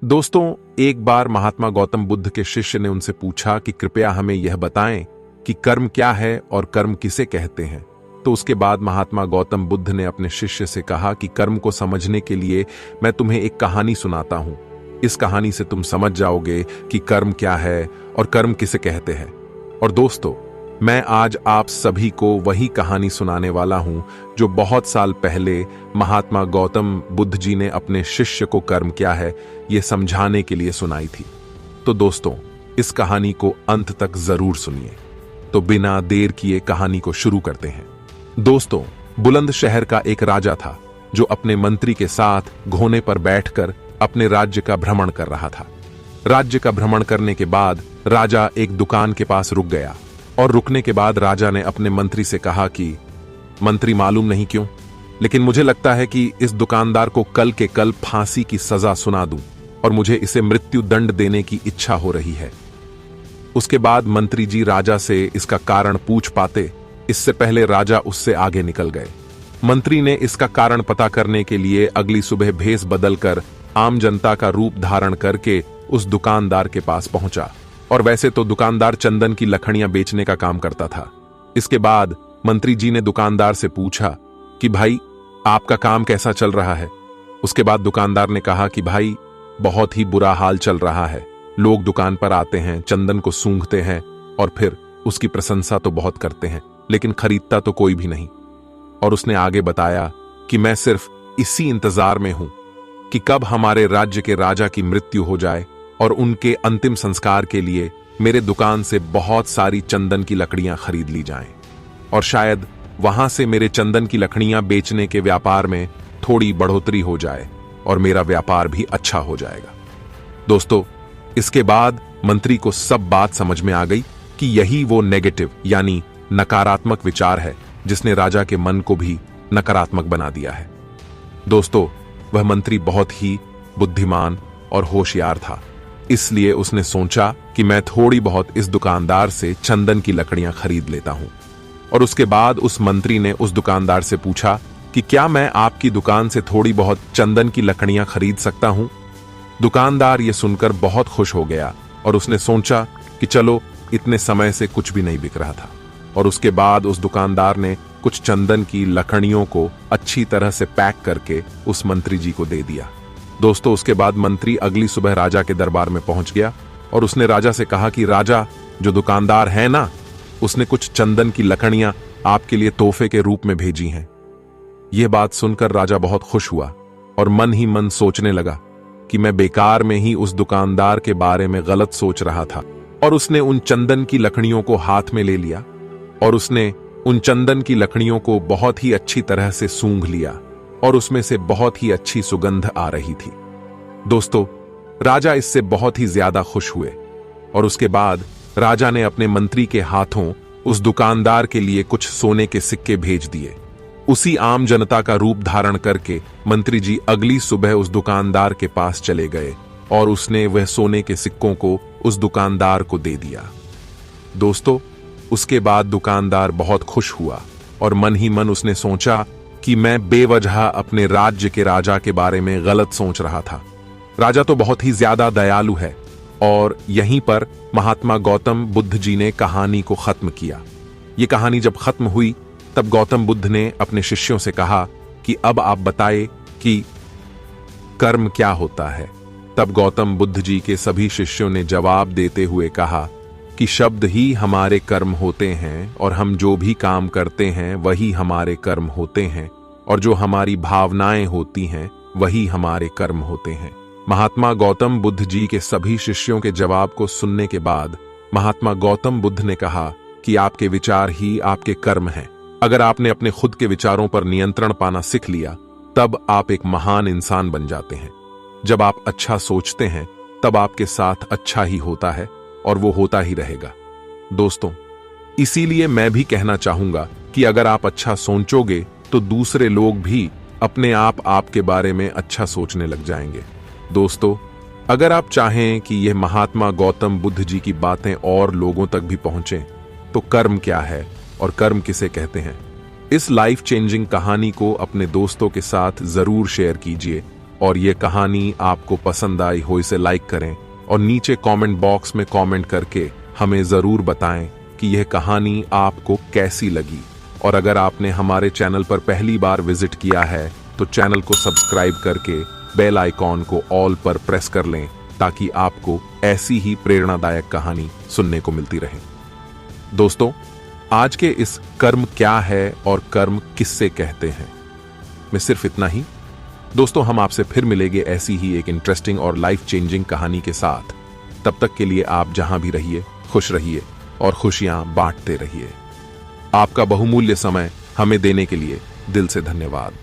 दोस्तों, एक बार महात्मा गौतम बुद्ध के शिष्य ने उनसे पूछा कि कृपया हमें यह बताएं कि कर्म क्या है और कर्म किसे कहते हैं। तो उसके बाद महात्मा गौतम बुद्ध ने अपने शिष्य से कहा कि कर्म को समझने के लिए मैं तुम्हें एक कहानी सुनाता हूं। इस कहानी से तुम समझ जाओगे कि कर्म क्या है और कर्म किसे कहते हैं। और दोस्तों, मैं आज आप सभी को वही कहानी सुनाने वाला हूं जो बहुत साल पहले महात्मा गौतम बुद्ध जी ने अपने शिष्य को कर्म क्या है यह समझाने के लिए सुनाई थी। तो दोस्तों, इस कहानी को अंत तक जरूर सुनिए। तो बिना देर किए कहानी को शुरू करते हैं। दोस्तों, बुलंद शहर का एक राजा था जो अपने मंत्री के साथ घोड़े पर बैठकर अपने राज्य का भ्रमण कर रहा था। राज्य का भ्रमण करने के बाद राजा एक दुकान के पास रुक गया और रुकने के बाद राजा ने अपने मंत्री से कहा कि मंत्री, मालूम नहीं क्यों, लेकिन मुझे लगता है कि इस दुकानदार को कल के कल फांसी की सजा सुना दूं और मुझे इसे मृत्यु दंड देने की इच्छा हो रही है। उसके बाद मंत्री जी राजा से इसका कारण पूछ पाते, इससे पहले राजा उससे आगे निकल गए। मंत्री ने इसका कारण पता करने के लिए अगली सुबह भेष बदलकर आम जनता का रूप धारण करके उस दुकानदार के पास पहुंचा। और वैसे तो दुकानदार चंदन की लकड़ियां बेचने का काम करता था। इसके बाद मंत्री जी ने दुकानदार से पूछा कि भाई, आपका काम कैसा चल रहा है। उसके बाद दुकानदार ने कहा कि भाई, बहुत ही बुरा हाल चल रहा है। लोग दुकान पर आते हैं, चंदन को सूंघते हैं और फिर उसकी प्रशंसा तो बहुत करते हैं, लेकिन खरीदता तो कोई भी नहीं। और उसने आगे बताया कि मैं सिर्फ इसी इंतजार में हूं कि कब हमारे राज्य के राजा की मृत्यु हो जाए और उनके अंतिम संस्कार के लिए मेरे दुकान से बहुत सारी चंदन की लकड़ियां खरीद ली जाएं और शायद वहां से मेरे चंदन की लकड़ियां बेचने के व्यापार में थोड़ी बढ़ोतरी हो जाए और मेरा व्यापार भी अच्छा हो जाएगा। दोस्तों, इसके बाद मंत्री को सब बात समझ में आ गई कि यही वो नेगेटिव यानी नकारात्मक विचार है जिसने राजा के मन को भी नकारात्मक बना दिया है। दोस्तों, वह मंत्री बहुत ही बुद्धिमान और होशियार था, इसलिए उसने सोचा कि मैं थोड़ी बहुत इस दुकानदार से चंदन की लकड़ियां खरीद लेता हूं। और उसके बाद उस मंत्री ने उस दुकानदार से पूछा कि क्या मैं आपकी दुकान से थोड़ी बहुत चंदन की लकड़ियां खरीद सकता हूं। दुकानदार यह सुनकर बहुत खुश हो गया और उसने सोचा कि चलो, इतने समय से कुछ भी नहीं बिक रहा था। और उसके बाद उस दुकानदार ने कुछ चंदन की लकड़ियों को अच्छी तरह से पैक करके उस मंत्री जी को दे दिया। दोस्तों, उसके बाद मंत्री अगली सुबह राजा के दरबार में पहुंच गया और उसने राजा से कहा कि राजा, जो दुकानदार है ना, उसने कुछ चंदन की लकड़ियां आपके लिए तोहफे के रूप में भेजी हैं। यह बात सुनकर राजा बहुत खुश हुआ और मन ही मन सोचने लगा कि मैं बेकार में ही उस दुकानदार के बारे में गलत सोच रहा था। और उसने उन चंदन की लकड़ियों को हाथ में ले लिया और उसने उन चंदन की लकड़ियों को बहुत ही अच्छी तरह से सूंघ लिया और उसमें से बहुत ही अच्छी सुगंध आ रही थी। दोस्तों, राजा इससे बहुत ही ज्यादा खुश हुए और उसके बाद राजा ने अपने मंत्री के हाथों उस दुकानदार के लिए कुछ सोने के सिक्के भेज दिए। उसी आम जनता का रूप धारण करके मंत्री जी अगली सुबह उस दुकानदार के पास चले गए और उसने वह सोने के सिक्कों को उस दुकानदार को दे दिया। दोस्तों, उसके बाद दुकानदार बहुत खुश हुआ और मन ही मन उसने सोचा कि मैं बेवजह अपने राज्य के राजा के बारे में गलत सोच रहा था। राजा तो बहुत ही ज्यादा दयालु है। और यहीं पर महात्मा गौतम बुद्ध जी ने कहानी को खत्म किया। यह कहानी जब खत्म हुई तब गौतम बुद्ध ने अपने शिष्यों से कहा कि अब आप बताएं कि कर्म क्या होता है। तब गौतम बुद्ध जी के सभी शिष्यों ने जवाब देते हुए कहा कि शब्द ही हमारे कर्म होते हैं और हम जो भी काम करते हैं वही हमारे कर्म होते हैं और जो हमारी भावनाएं होती हैं वही हमारे कर्म होते हैं। महात्मा गौतम बुद्ध जी के सभी शिष्यों के जवाब को सुनने के बाद महात्मा गौतम बुद्ध ने कहा कि आपके विचार ही आपके कर्म हैं। अगर आपने अपने खुद के विचारों पर नियंत्रण पाना सीख लिया तब आप एक महान इंसान बन जाते हैं। जब आप अच्छा सोचते हैं तब आपके साथ अच्छा ही होता है और वो होता ही रहेगा। दोस्तों, इसीलिए मैं भी कहना चाहूंगा कि अगर आप अच्छा सोचोगे तो दूसरे लोग भी अपने आप आपके बारे में अच्छा सोचने लग जाएंगे। दोस्तों, अगर आप चाहें कि यह महात्मा गौतम बुद्ध जी की बातें और लोगों तक भी पहुंचें तो कर्म क्या है और कर्म किसे कहते हैं, इस लाइफ चेंजिंग कहानी को अपने दोस्तों के साथ जरूर शेयर कीजिए और ये कहानी आपको पसंद आई हो इसे लाइक करें और नीचे कमेंट बॉक्स में कमेंट करके हमें जरूर बताएं कि यह कहानी आपको कैसी लगी। और अगर आपने हमारे चैनल पर पहली बार विजिट किया है तो चैनल को सब्सक्राइब करके बेल आइकॉन को ऑल पर प्रेस कर लें ताकि आपको ऐसी ही प्रेरणादायक कहानी सुनने को मिलती रहे। दोस्तों, आज के इस कर्म क्या है और कर्म किससे कहते हैं में सिर्फ इतना ही। दोस्तों, हम आपसे फिर मिलेंगे ऐसी ही एक इंटरेस्टिंग और लाइफ चेंजिंग कहानी के साथ। तब तक के लिए आप जहां भी रहिए खुश रहिए और खुशियां बांटते रहिए। आपका बहुमूल्य समय हमें देने के लिए दिल से धन्यवाद।